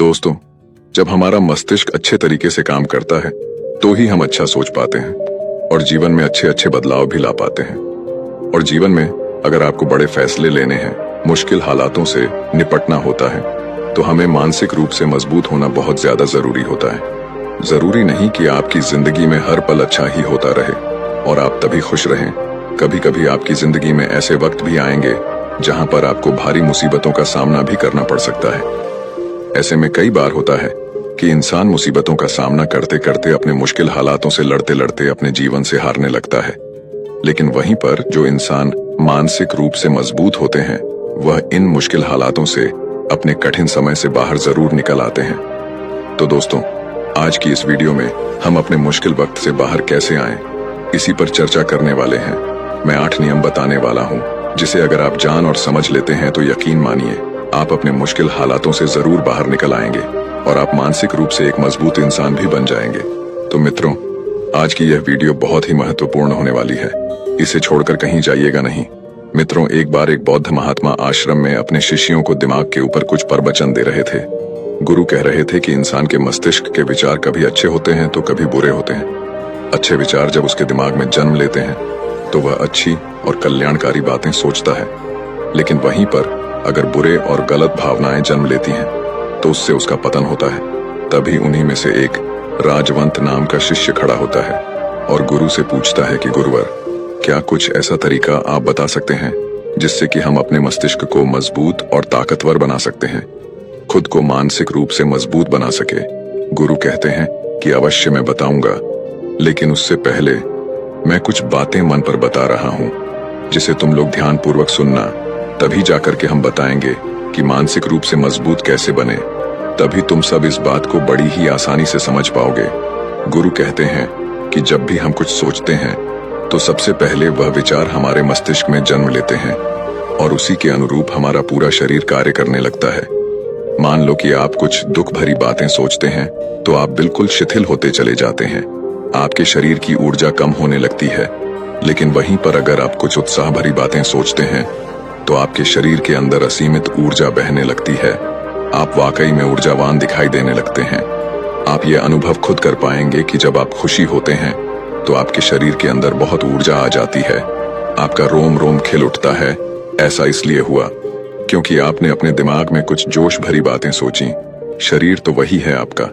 दोस्तों, जब हमारा मस्तिष्क अच्छे तरीके से काम करता है तो ही हम अच्छा सोच पाते हैं और जीवन में अच्छे अच्छे बदलाव भी ला पाते हैं। और जीवन में अगर आपको बड़े फैसले लेने हैं, मुश्किल हालातों से निपटना होता है, तो हमें मानसिक रूप से मजबूत होना बहुत ज्यादा जरूरी होता है। जरूरी नहीं कि आपकी जिंदगी में हर पल अच्छा ही होता रहे और आप तभी खुश रहें। कभी कभी आपकी जिंदगी में ऐसे वक्त भी आएंगे जहां पर आपको भारी मुसीबतों का सामना भी करना पड़ सकता है। ऐसे में कई बार होता है कि इंसान मुसीबतों का सामना करते करते अपने मुश्किल हालातों से लड़ते लड़ते अपने जीवन से हारने लगता है। लेकिन वहीं पर जो इंसान मानसिक रूप से मजबूत होते हैं, वह इन मुश्किल हालातों से अपने कठिन समय से बाहर जरूर निकल आते हैं। तो दोस्तों, आज की इस वीडियो में हम अपने मुश्किल वक्त से बाहर कैसे आएं, इसी पर चर्चा करने वाले हैं। मैं 8 नियम बताने वाला हूं, जिसे अगर आप जान और समझ लेते हैं तो यकीन मानिए आप अपने मुश्किल हालातों से जरूर बाहर निकल आएंगे और आप मानसिक रूप से एक मजबूत इंसान भी बन जाएंगे। तो मित्रों, आज की यह वीडियो बहुत ही महत्वपूर्ण होने वाली है, इसे छोड़कर कहीं जाइएगा नहीं। मित्रों, एक बार एक बौद्ध महात्मा आश्रम में अपने शिष्यों को दिमाग के ऊपर कुछ प्रवचन दे रहे थे। गुरु कह रहे थे कि इंसान के मस्तिष्क के विचार कभी अच्छे होते हैं तो कभी बुरे होते हैं। अच्छे विचार जब उसके दिमाग में जन्म लेते हैं तो वह अच्छी और कल्याणकारी बातें सोचता है, लेकिन वहीं पर अगर बुरे और गलत भावनाएं जन्म लेती हैं तो उससे उसका पतन होता है। तभी उन्हीं में से एक राजवंत नाम का शिष्य खड़ा होता है और गुरु से पूछता है कि गुरुवर, क्या कुछ ऐसा तरीका आप बता सकते हैं जिससे कि हम अपने मस्तिष्क को मजबूत और ताकतवर बना सकते हैं, खुद को मानसिक रूप से मजबूत बना सके। गुरु कहते हैं कि अवश्य मैं बताऊंगा, लेकिन उससे पहले मैं कुछ बातें मन पर बता रहा हूं जिसे तुम लोग ध्यान पूर्वक सुनना। तभी जाकर के हम बताएंगे कि मानसिक रूप से मजबूत कैसे बने। तभी तुम सब इस बात को बड़ी ही आसानी से समझ पाओगे। गुरु कहते हैं कि जब भी हम कुछ सोचते हैं तो सबसे पहले वह विचार हमारे मस्तिष्क में जन्म लेते हैं और उसी के अनुरूप हमारा पूरा शरीर कार्य करने लगता है। मान लो कि आप कुछ दुख भरी बातें सोचते हैं तो आप बिल्कुल शिथिल होते चले जाते हैं, आपके शरीर की ऊर्जा कम होने लगती है। लेकिन वहीं पर अगर आप कुछ उत्साह भरी बातें सोचते हैं तो आपके शरीर के अंदर असीमित ऊर्जा बहने लगती है। आप वाकई में ऊर्जावान दिखाई देने लगते हैं। आप ये अनुभव खुद कर पाएंगे कि जब आप खुशी होते हैं तो आपके शरीर के अंदर बहुत ऊर्जा आ जाती है, आपका रोम रोम खिल उठता है। ऐसा इसलिए हुआ क्योंकि आपने अपने दिमाग में कुछ जोश भरी बातें सोची। शरीर तो वही है आपका,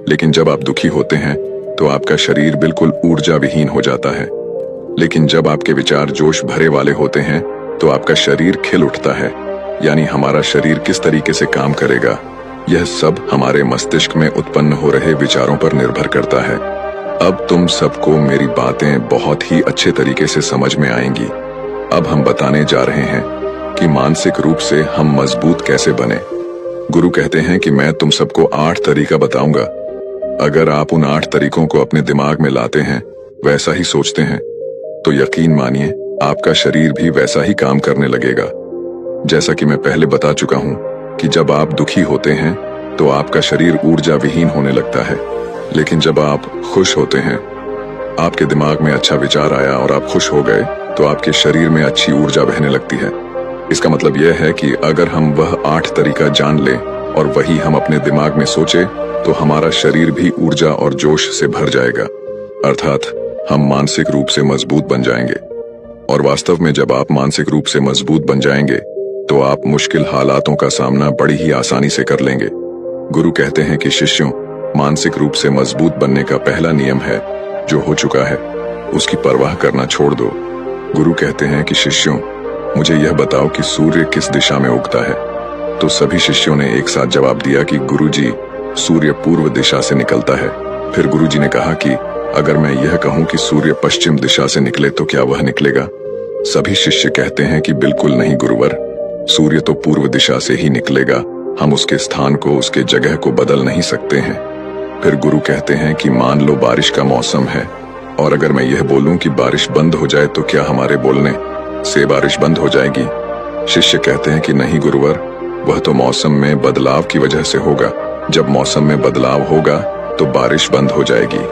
लेकिन जब आप दुखी होते हैं तो आपका शरीर बिल्कुल ऊर्जा विहीन हो जाता है। लेकिन जब आपके विचार जोश भरे वाले होते हैं तो आपका शरीर खिल उठता है। यानी हमारा शरीर किस तरीके से काम करेगा, यह सब हमारे मस्तिष्क में उत्पन्न हो रहे विचारों पर निर्भर करता है। अब तुम सबको मेरी बातें बहुत ही अच्छे तरीके से समझ में आएंगी। अब हम बताने जा रहे हैं कि मानसिक रूप से हम मजबूत कैसे बने। गुरु कहते हैं कि मैं तुम सबको 8 तरीका बताऊंगा। अगर आप उन 8 तरीकों को अपने दिमाग में लाते हैं, वैसा ही सोचते हैं, तो यकीन मानिए आपका शरीर भी वैसा ही काम करने लगेगा। जैसा कि मैं पहले बता चुका हूं कि जब आप दुखी होते हैं तो आपका शरीर ऊर्जा विहीन होने लगता है, लेकिन जब आप खुश होते हैं, आपके दिमाग में अच्छा विचार आया और आप खुश हो गए तो आपके शरीर में अच्छी ऊर्जा बहने लगती है। इसका मतलब यह है कि अगर हम वह 8 तरीका जान लें और वही हम अपने दिमाग में सोचे तो हमारा शरीर भी ऊर्जा और जोश से भर जाएगा, अर्थात हम मानसिक रूप से मजबूत बन जाएंगे। और वास्तव में जब आप मानसिक रूप से मजबूत बन जाएंगे तो आप मुश्किल हालातों का सामना बड़ी ही आसानी से कर लेंगे। गुरु कहते हैं कि शिष्यों, मानसिक रूप से मजबूत बनने का पहला नियम है, जो हो चुका है उसकी परवाह करना छोड़ दो। गुरु कहते हैं कि शिष्यों, मुझे यह बताओ कि सूर्य किस दिशा में उगता है। तो सभी शिष्यों ने एक साथ जवाब दिया कि गुरुजी, सूर्य पूर्व दिशा से निकलता है। फिर गुरुजी ने कहा कि अगर मैं यह कहूं कि सूर्य पश्चिम दिशा से निकले तो क्या वह निकलेगा? सभी शिष्य कहते हैं कि बिल्कुल नहीं गुरुवर, सूर्य तो पूर्व दिशा से ही निकलेगा, हम उसके स्थान को, उसके जगह को बदल नहीं सकते हैं। फिर गुरु कहते हैं कि मान लो बारिश का मौसम है और अगर मैं यह बोलूं कि बारिश बंद हो जाए तो क्या हमारे बोलने से बारिश बंद हो जाएगी? शिष्य कहते हैं कि नहीं गुरुवर, वह तो मौसम में बदलाव की वजह से होगा। जब मौसम में बदलाव होगा तो बारिश बंद हो जाएगी।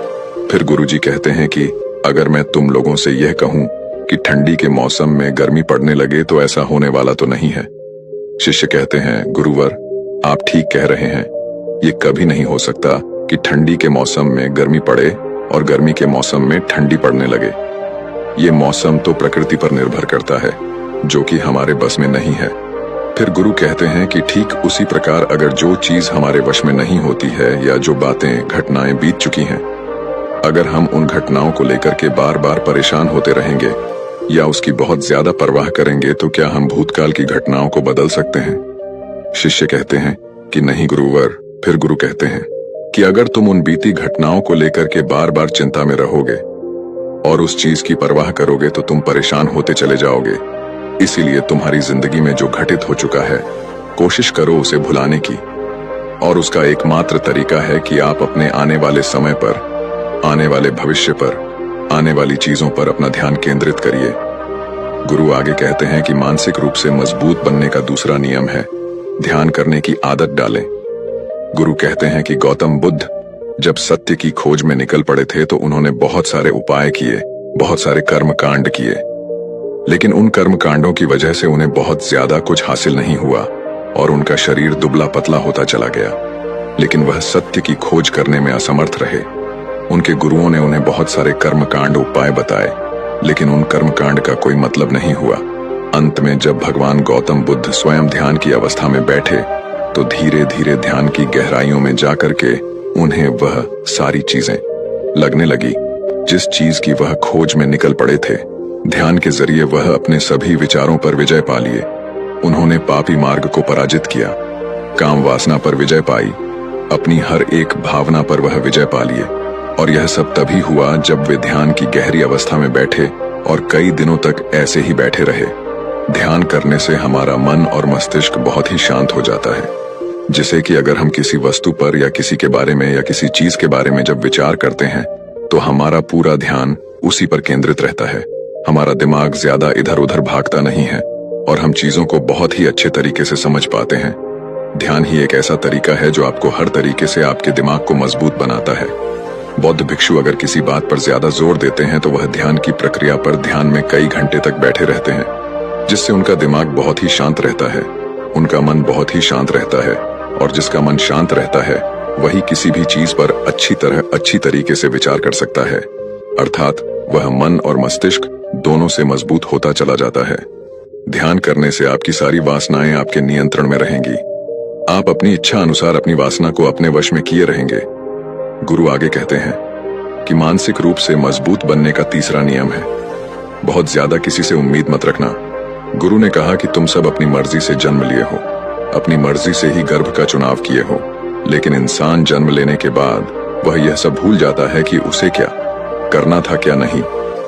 फिर गुरुजी कहते हैं कि अगर मैं तुम लोगों से यह कहूं कि ठंडी के मौसम में गर्मी पड़ने लगे तो ऐसा होने वाला तो नहीं है। शिष्य कहते हैं गुरुवर, आप ठीक कह रहे हैं, ये कभी नहीं हो सकता कि ठंडी के मौसम में गर्मी पड़े और गर्मी के मौसम में ठंडी पड़ने लगे। ये मौसम तो प्रकृति पर निर्भर करता है, जो कि हमारे बस में नहीं है। फिर गुरु कहते हैं कि ठीक उसी प्रकार अगर जो चीज हमारे वश में नहीं होती है या जो बातें घटनाएं बीत चुकी हैं, अगर हम उन घटनाओं को लेकर के बार बार परेशान होते रहेंगे या उसकी बहुत ज्यादा परवाह करेंगे, तो क्या हम भूतकाल की घटनाओं को बदल सकते हैं? शिष्य कहते हैं कि नहीं गुरुवर। फिर गुरु कहते हैं कि अगर तुम उन बीती घटनाओं को लेकर के बार बार चिंता में रहोगे और उस चीज की परवाह करोगे तो तुम परेशान होते चले जाओगे। इसीलिए तुम्हारी जिंदगी में जो घटित हो चुका है, कोशिश करो उसे भुलाने की, और उसका एकमात्र तरीका है कि आप अपने आने वाले समय पर, आने वाले भविष्य पर, आने वाली चीजों पर अपना ध्यान केंद्रित करिए। गुरु आगे कहते हैं कि मानसिक रूप से मजबूत बनने का दूसरा नियम है ध्यान करने की आदत डालें। गुरु कहते हैं कि गौतम बुद्ध जब सत्य की खोज में निकल पड़े थे तो उन्होंने बहुत सारे उपाय किए, बहुत सारे कर्म कांड किए, लेकिन उन कर्म कांडों की वजह से उन्हें बहुत ज्यादा कुछ हासिल नहीं हुआ और उनका शरीर दुबला पतला होता चला गया। लेकिन वह सत्य की खोज करने में असमर्थ रहे। उनके गुरुओं ने उन्हें बहुत सारे कर्म कांड उपाय बताए, लेकिन उन कर्म कांड का कोई मतलब नहीं हुआ। अंत में जब भगवान गौतम बुद्ध स्वयं ध्यान की अवस्था में बैठे तो धीरे धीरे ध्यान की गहराइयों में जाकर के उन्हें वह सारी चीजें लगने लगी जिस चीज की वह खोज में निकल पड़े थे। ध्यान के जरिए वह अपने सभी विचारों पर विजय पा लिए। उन्होंने पापी मार्ग को पराजित किया, काम वासना पर विजय पाई, अपनी हर एक भावना पर वह विजय पा लिए। और यह सब तभी हुआ जब वे ध्यान की गहरी अवस्था में बैठे और कई दिनों तक ऐसे ही बैठे रहे। ध्यान करने से हमारा मन और मस्तिष्क बहुत ही शांत हो जाता है, जिसे कि अगर हम किसी वस्तु पर या किसी के बारे में या किसी चीज के बारे में जब विचार करते हैं तो हमारा पूरा ध्यान उसी पर केंद्रित रहता है। हमारा दिमाग ज्यादा इधर उधर भागता नहीं है और हम चीजों को बहुत ही अच्छे तरीके से समझ पाते हैं। ध्यान ही एक ऐसा तरीका है जो आपको हर तरीके से आपके दिमाग को मजबूत बनाता है। बौद्ध भिक्षु अगर किसी बात पर ज्यादा जोर देते हैं तो वह ध्यान की प्रक्रिया पर ध्यान में कई घंटे तक बैठे रहते हैं, जिससे उनका दिमाग बहुत ही शांत रहता है, उनका मन बहुत ही शांत रहता है, और जिसका मन शांत रहता है वही किसी भी चीज पर अच्छी तरीके से विचार कर सकता है। अर्थात वह मन और मस्तिष्क दोनों से मजबूत होता चला जाता है। ध्यान करने से आपकी सारी वासनाएं आपके नियंत्रण में रहेंगी। आप अपनी इच्छा अनुसार अपनी वासना को अपने वश में किए रहेंगे। गुरु आगे कहते हैं कि मानसिक रूप से मजबूत बनने का तीसरा नियम है बहुत ज्यादा किसी से उम्मीद मत रखना। गुरु ने कहा कि तुम सब अपनी मर्जी से जन्म लिए हो, अपनी मर्जी से ही गर्भ का चुनाव किए हो, लेकिन इंसान जन्म लेने के बाद वह यह सब भूल जाता है कि उसे क्या करना था क्या नहीं,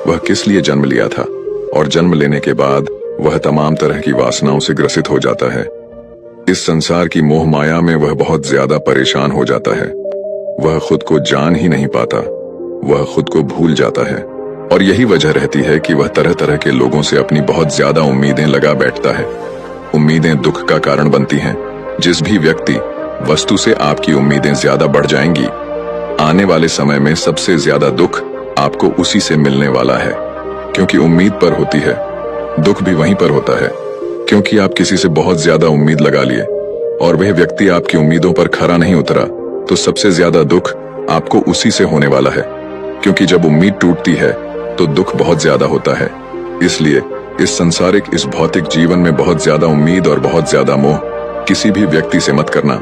वह किस लिए जन्म लिया था, और जन्म लेने के बाद वह तमाम तरह की वासनाओं से ग्रसित हो जाता है। इस संसार की मोह माया में वह बहुत ज्यादा परेशान हो जाता है। वह खुद को जान ही नहीं पाता, वह खुद को भूल जाता है, और यही वजह रहती है कि वह तरह तरह के लोगों से अपनी बहुत ज्यादा उम्मीदें लगा बैठता है। उम्मीदें दुख का कारण बनती हैं। जिस भी व्यक्ति वस्तु से आपकी उम्मीदें ज्यादा बढ़ जाएंगी, आने वाले समय में सबसे ज्यादा दुख आपको उसी से मिलने वाला है, क्योंकि उम्मीद पर होती है। दुख भी वहीं पर होता है, क्योंकि आप किसी से बहुत ज्यादा उम्मीद लगा लिए और वह व्यक्ति आपकी उम्मीदों पर खरा नहीं उतरा, तो सबसे ज्यादा दुख आपको उसी से होने वाला है, क्योंकि जब उम्मीद टूटती है तो दुख बहुत ज्यादा होता है। इसलिए इस संसारिक, इस भौतिक जीवन में बहुत ज्यादा उम्मीद और बहुत ज्यादा मोह किसी भी व्यक्ति से मत करना।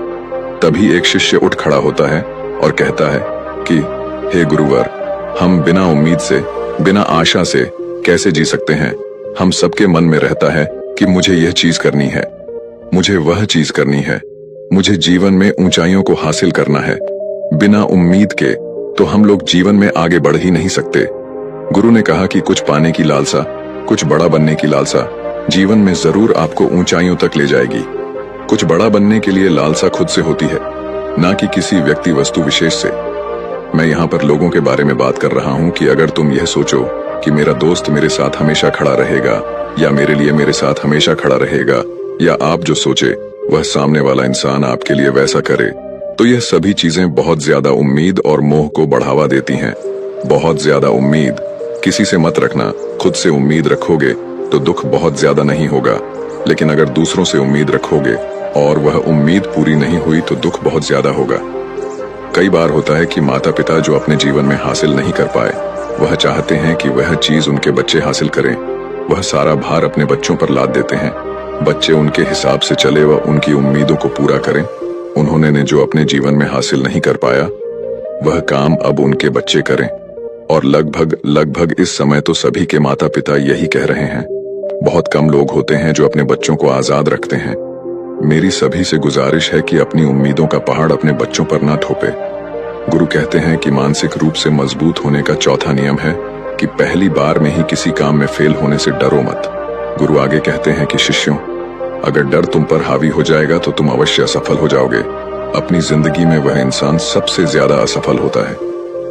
तभी एक शिष्य उठ खड़ा होता है और कहता है कि हे गुरुवर, हम बिना उम्मीद से, बिना आशा से कैसे जी सकते हैं? हम सबके मन में रहता है कि मुझे यह चीज करनी है, मुझे वह चीज करनी है, मुझे जीवन में ऊंचाइयों को हासिल करना है। बिना उम्मीद के तो हम लोग जीवन में आगे बढ़ ही नहीं सकते। गुरु ने कहा कि कुछ पाने की लालसा, कुछ बड़ा बनने की लालसा जीवन में जरूर आपको ऊंचाइयों तक ले जाएगी। कुछ बड़ा बनने के लिए लालसा खुद से होती है, ना कि किसी व्यक्ति वस्तु विशेष से। मैं यहाँ पर लोगों के बारे में बात कर रहा हूँ कि अगर तुम यह सोचो कि मेरा दोस्त मेरे साथ हमेशा खड़ा रहेगा या मेरे लिए मेरे साथ हमेशा खड़ा रहेगा, या आप जो सोचे वह सामने वाला इंसान आपके लिए वैसा करे, तो यह सभी चीजें बहुत ज्यादा उम्मीद और मोह को बढ़ावा देती हैं। बहुत ज्यादा उम्मीद किसी से मत रखना। खुद से उम्मीद रखोगे तो दुख बहुत ज्यादा नहीं होगा, लेकिन अगर दूसरों से उम्मीद रखोगे और वह उम्मीद पूरी नहीं हुई तो दुख बहुत ज्यादा होगा। कई बार होता है कि माता पिता जो अपने जीवन में हासिल नहीं कर पाए, वह चाहते हैं कि वह चीज उनके बच्चे हासिल करें। वह सारा भार अपने बच्चों पर लाद देते हैं। बच्चे उनके हिसाब से चले व उनकी उम्मीदों को पूरा करें। उन्होंने जो अपने जीवन में हासिल नहीं कर पाया, वह काम अब उनके बच्चे करें। और लगभग इस समय तो सभी के माता पिता यही कह रहे हैं। बहुत कम लोग होते हैं जो अपने बच्चों को आजाद रखते हैं। मेरी सभी से गुजारिश है कि अपनी उम्मीदों का पहाड़ अपने बच्चों पर ना थोपे। गुरु कहते हैं कि मानसिक रूप से मजबूत होने का चौथा नियम है कि पहली बार में ही किसी काम में फेल होने से डरो मत। गुरु आगे कहते हैं कि शिष्यों, अगर डर तुम पर हावी हो जाएगा तो तुम अवश्य असफल हो जाओगे। अपनी जिंदगी में वह इंसान सबसे ज्यादा असफल होता है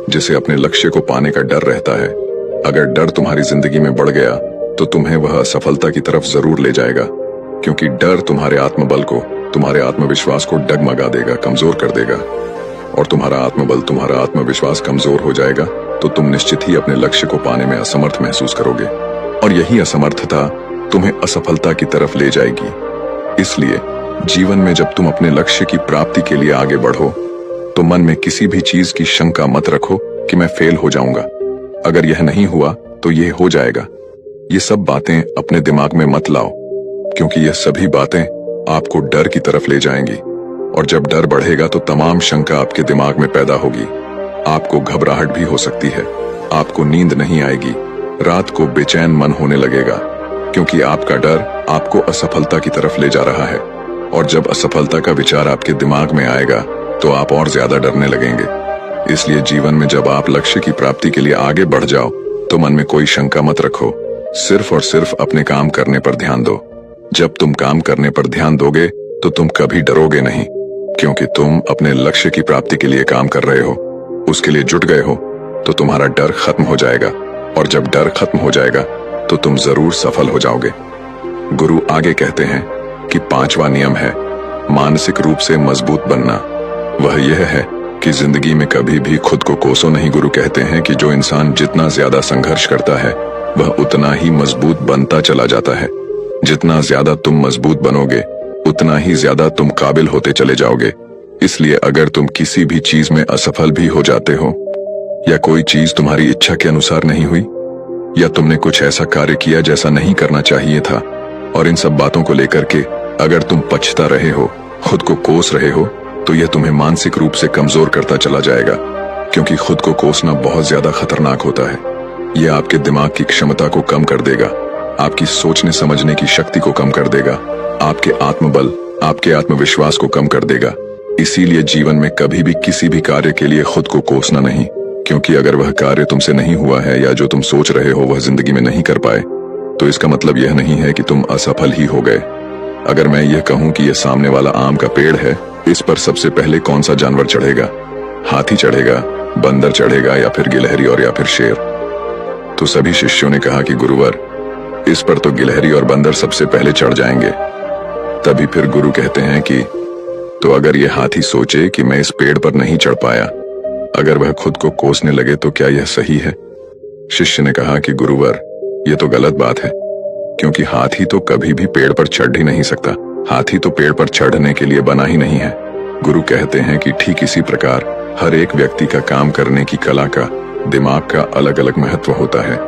जिसे अपने लक्ष्य को पाने का डर रहता है। अगर डर तुम्हारी जिंदगी में बढ़ गया तो तुम्हें वह असफलता की तरफ जरूर ले जाएगा, क्योंकि डर तुम्हारे आत्मबल को, तुम्हारे आत्मविश्वास को डगमगा देगा, कमजोर कर देगा। और तुम्हारा आत्मबल, तुम्हारा आत्मविश्वास कमजोर हो जाएगा तो तुम निश्चित ही अपने लक्ष्य को पाने में असमर्थ महसूस करोगे, और यही असमर्थता तुम्हें असफलता की तरफ ले जाएगी। इसलिए जीवन में जब तुम अपने लक्ष्य की प्राप्ति के लिए आगे बढ़ो तो मन में किसी भी चीज की शंका मत रखो कि मैं फेल हो जाऊंगा। अगर यह नहीं हुआ तो यह हो जाएगा। ये सब बातें अपने दिमाग में मत लाओ, क्योंकि यह सभी बातें आपको डर की तरफ ले जाएंगी। और जब डर बढ़ेगा तो तमाम शंका आपके दिमाग में पैदा होगी। आपको घबराहट भी हो सकती है, आपको नींद नहीं आएगी, रात को बेचैन मन होने लगेगा, क्योंकि आपका डर आपको असफलता की तरफ ले जा रहा है। और जब असफलता का विचार आपके दिमाग में आएगा तो आप और ज्यादा डरने लगेंगे। इसलिए जीवन में जब आप लक्ष्य की प्राप्ति के लिए आगे बढ़ जाओ तो मन में कोई शंका मत रखो, सिर्फ और सिर्फ अपने काम करने पर ध्यान दो। जब तुम काम करने पर ध्यान दोगे तो तुम कभी डरोगे नहीं, क्योंकि तुम अपने लक्ष्य की प्राप्ति के लिए काम कर रहे हो, उसके लिए जुट गए हो, तो तुम्हारा डर खत्म हो जाएगा। और जब डर खत्म हो जाएगा तो तुम जरूर सफल हो जाओगे। गुरु आगे कहते हैं कि पांचवा नियम है मानसिक रूप से मजबूत बनना। वह यह है कि जिंदगी में कभी भी खुद को कोसो नहीं। गुरु कहते हैं कि जो इंसान जितना ज्यादा संघर्ष करता है वह उतना ही मजबूत बनता चला जाता है। जितना ज्यादा तुम मजबूत बनोगे उतना ही ज्यादा तुम काबिल होते चले जाओगे। इसलिए अगर तुम किसी भी चीज में असफल भी हो जाते हो, या कोई चीज तुम्हारी इच्छा के अनुसार नहीं हुई, या तुमने कुछ ऐसा कार्य किया जैसा नहीं करना चाहिए था, और इन सब बातों को लेकर के अगर तुम पछता रहे हो, खुद को कोस रहे हो, तो यह तुम्हें मानसिक रूप से कमजोर करता चला जाएगा। क्योंकि खुद को कोसना बहुत ज्यादा खतरनाक होता है। यह आपके दिमाग की क्षमता को कम कर देगा, आपकी सोचने समझने की शक्ति को कम कर देगा, आपके आत्मबल, आपके आत्मविश्वास को कम कर देगा। इसीलिए जीवन में कभी भी किसी भी कार्य के लिए खुद को कोसना नहीं, क्योंकि अगर वह कार्य तुमसे नहीं हुआ है या जो तुम सोच रहे हो वह जिंदगी में नहीं कर पाए, तो इसका मतलब यह नहीं है कि तुम असफल ही हो गए। अगर मैं यह कहूं कि यह सामने वाला आम का पेड़ है, इस पर सबसे पहले कौन सा जानवर चढ़ेगा? हाथी चढ़ेगा, बंदर चढ़ेगा, या फिर गिलहरी और या फिर शेर? तो सभी शिष्यों ने कहा कि गुरुवर, इस पर तो गिलहरी और बंदर सबसे पहले चढ़ जाएंगे। तभी फिर गुरु कहते हैं कि तो अगर यह हाथी सोचे कि मैं इस पेड़ पर नहीं चढ़ पाया, अगर वह खुद को कोसने लगे, तो क्या यह सही है? शिष्य ने कहा कि गुरुवर, यह तो गलत बात है, क्योंकि हाथी तो कभी भी पेड़ पर चढ़ ही नहीं सकता। हाथी तो पेड़ पर चढ़ने के लिए बना ही नहीं है। गुरु कहते हैं कि ठीक इसी प्रकार हर एक व्यक्ति का काम करने की कला का, दिमाग का अलग अलग महत्व होता है।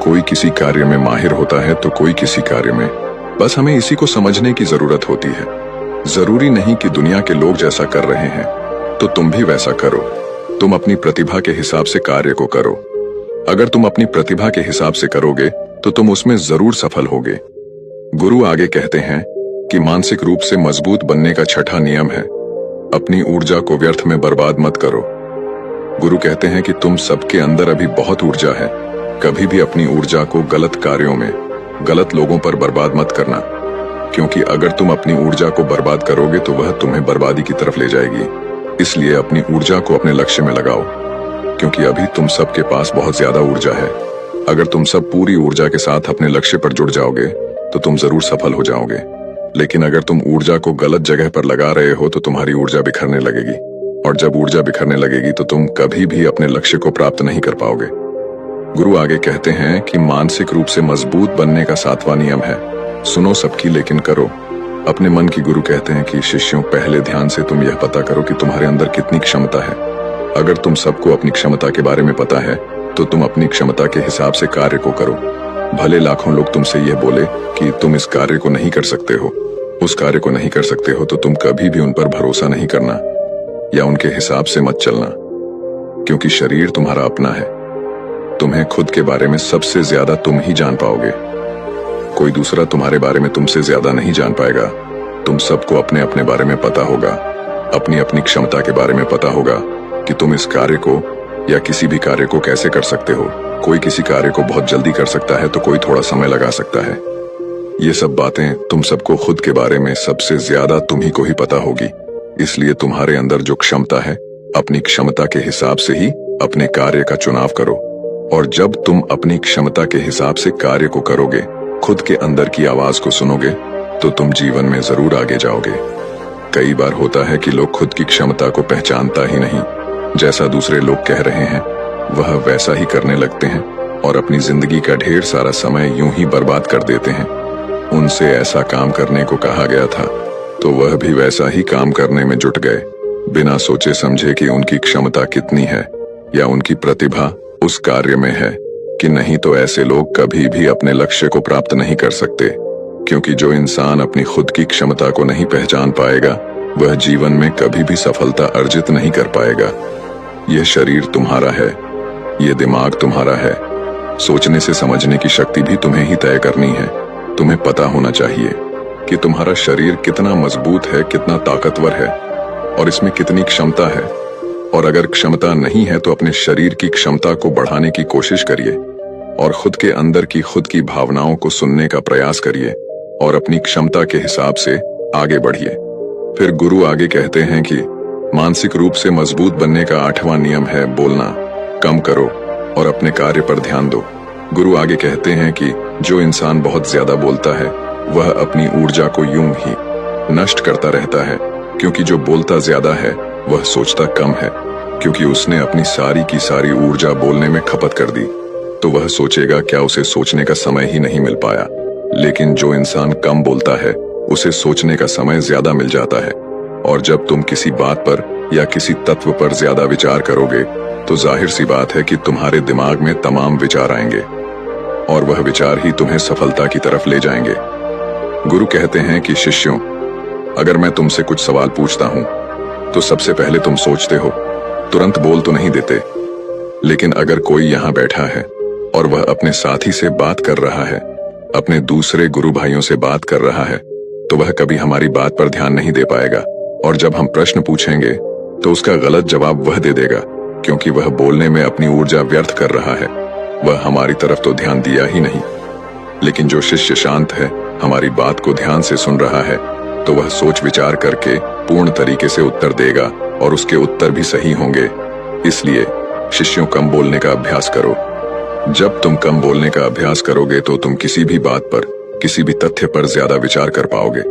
कोई किसी कार्य में माहिर होता है तो कोई किसी कार्य में। बस हमें इसी को समझने की जरूरत होती है। जरूरी नहीं कि दुनिया के लोग जैसा कर रहे हैं तो तुम भी वैसा करो। तुम अपनी प्रतिभा के हिसाब से कार्य को करो। अगर तुम अपनी प्रतिभा के हिसाब से करोगे तो तुम उसमें जरूर सफल होगे। गुरु आगे कहते हैं कि मानसिक रूप से मजबूत बनने का छठा नियम है अपनी ऊर्जा को व्यर्थ में बर्बाद मत करो। गुरु कहते हैं कि तुम सबके अंदर अभी बहुत ऊर्जा है। कभी भी अपनी ऊर्जा को गलत कार्यों में, गलत लोगों पर बर्बाद मत करना, क्योंकि अगर तुम अपनी ऊर्जा को बर्बाद करोगे तो वह तुम्हें बर्बादी की तरफ ले जाएगी। इसलिए अपनी ऊर्जा को अपने लक्ष्य में लगाओ, क्योंकि अभी तुम सबके पास बहुत ज्यादा ऊर्जा है। अगर तुम सब पूरी ऊर्जा के साथ अपने लक्ष्य पर जुड़ जाओगे तो तुम जरूर सफल हो जाओगे। लेकिन अगर तुम ऊर्जा को गलत जगह पर लगा रहे हो तो तुम्हारी ऊर्जा बिखरने लगेगी, और जब ऊर्जा बिखरने लगेगी तो तुम कभी भी अपने लक्ष्य को प्राप्त नहीं कर पाओगे। गुरु आगे कहते हैं कि मानसिक रूप से मजबूत बनने का सातवां नियम है सुनो सबकी लेकिन करो। अपने मन की गुरु कहते हैं कि शिष्यों, पहले ध्यान से तुम यह पता करो कि तुम्हारे अंदर कितनी क्षमता है। अगर तुम सबको अपनी क्षमता के बारे में पता है तो तुम अपनी क्षमता के हिसाब से कार्य को करो। भले लाखों लोग तुमसे यह बोले कि तुम इस कार्य को नहीं कर सकते हो, उस कार्य को नहीं कर सकते हो, तो तुम कभी भी उन पर भरोसा नहीं करना या उनके हिसाब से मत चलना, क्योंकि शरीर तुम्हारा अपना है। तुम्हें खुद के बारे में सबसे ज्यादा तुम ही जान पाओगे। कोई दूसरा तुम्हारे बारे में तुमसे ज्यादा नहीं जान पाएगा। तुम सबको अपने अपने बारे में पता होगा, अपनी अपनी क्षमता के बारे में पता होगा कि तुम इस कार्य को या किसी भी कार्य को कैसे कर सकते हो। कोई किसी कार्य को बहुत जल्दी कर सकता है तो कोई थोड़ा समय लगा सकता है। ये सब बातें तुम सबको खुद के बारे में सबसे ज्यादा तुम ही को ही पता होगी। इसलिए तुम्हारे अंदर जो क्षमता है, अपनी क्षमता के हिसाब से ही अपने कार्य का चुनाव करो। और जब तुम अपनी क्षमता के हिसाब से कार्य को करोगे, खुद के अंदर की आवाज को सुनोगे, तो तुम जीवन में जरूर आगे जाओगे। कई बार होता है कि लोग खुद की क्षमता को पहचानता ही नहीं। जैसा दूसरे लोग कह रहे हैं वह वैसा ही करने लगते हैं और अपनी जिंदगी का ढेर सारा समय यूं ही बर्बाद कर देते हैं। उनसे ऐसा काम करने को कहा गया था तो वह भी वैसा ही काम करने में जुट गए, बिना सोचे समझे कि उनकी क्षमता कितनी है या उनकी प्रतिभा उस कार्य में है कि नहीं। तो ऐसे लोग कभी भी अपने लक्ष्य को प्राप्त नहीं कर सकते, क्योंकि जो इंसान अपनी खुद की क्षमता को नहीं पहचान पाएगा वह जीवन में कभी भी सफलता अर्जित नहीं कर पाएगा। यह शरीर तुम्हारा है, यह दिमाग तुम्हारा है। सोचने से समझने की शक्ति भी तुम्हें ही तय करनी है। तुम्हें पता होना चाहिए कि तुम्हारा शरीर कितना मजबूत है, कितना ताकतवर है और इसमें कितनी क्षमता है। और अगर क्षमता नहीं है तो अपने शरीर की क्षमता को बढ़ाने की कोशिश करिए और खुद के अंदर की खुद की भावनाओं को सुनने का प्रयास करिए और अपनी क्षमता के हिसाब से आगे बढ़िए। फिर गुरु आगे कहते हैं कि मानसिक रूप से मजबूत बनने का 8वां नियम है बोलना कम करो और अपने कार्य पर ध्यान दो। गुरु आगे कहते हैं कि जो इंसान बहुत ज्यादा बोलता है वह अपनी ऊर्जा को यूं ही नष्ट करता रहता है, क्योंकि जो बोलता ज्यादा है वह सोचता कम है। क्योंकि उसने अपनी सारी की सारी ऊर्जा बोलने में खपत कर दी तो वह सोचेगा क्या उसे सोचने का समय ही नहीं मिल पाया। लेकिन जो इंसान कम बोलता है उसे सोचने का समय ज्यादा मिल जाता है। और जब तुम किसी बात पर या किसी तत्व पर ज्यादा विचार करोगे तो जाहिर सी बात है कि तुम्हारे दिमाग में तमाम विचार आएंगे और वह विचार ही तुम्हें सफलता की तरफ ले जाएंगे। गुरु कहते हैं कि शिष्यों, अगर मैं तुमसे कुछ सवाल पूछता हूं तो सबसे पहले तुम सोचते हो, तुरंत बोल तो नहीं देते। लेकिन अगर कोई यहाँ बैठा है और वह अपने साथी से बात कर रहा है, अपने दूसरे गुरु भाइयों से बात कर रहा है, तो वह कभी हमारी बात पर ध्यान नहीं दे पाएगा। और जब हम प्रश्न पूछेंगे तो उसका गलत जवाब वह दे देगा, क्योंकि वह बोलने में अपनी ऊर्जा व्यर्थ कर रहा है। वह हमारी तरफ तो ध्यान दिया ही नहीं। लेकिन जो शिष्य शांत है, हमारी बात को ध्यान से सुन रहा है, तो वह सोच विचार करके पूर्ण तरीके से उत्तर देगा और उसके उत्तर भी सही होंगे। इसलिए शिष्यों, कम बोलने का अभ्यास करो। जब तुम कम बोलने का अभ्यास करोगे तो तुम किसी भी बात पर, किसी भी तथ्य पर ज्यादा विचार कर पाओगे।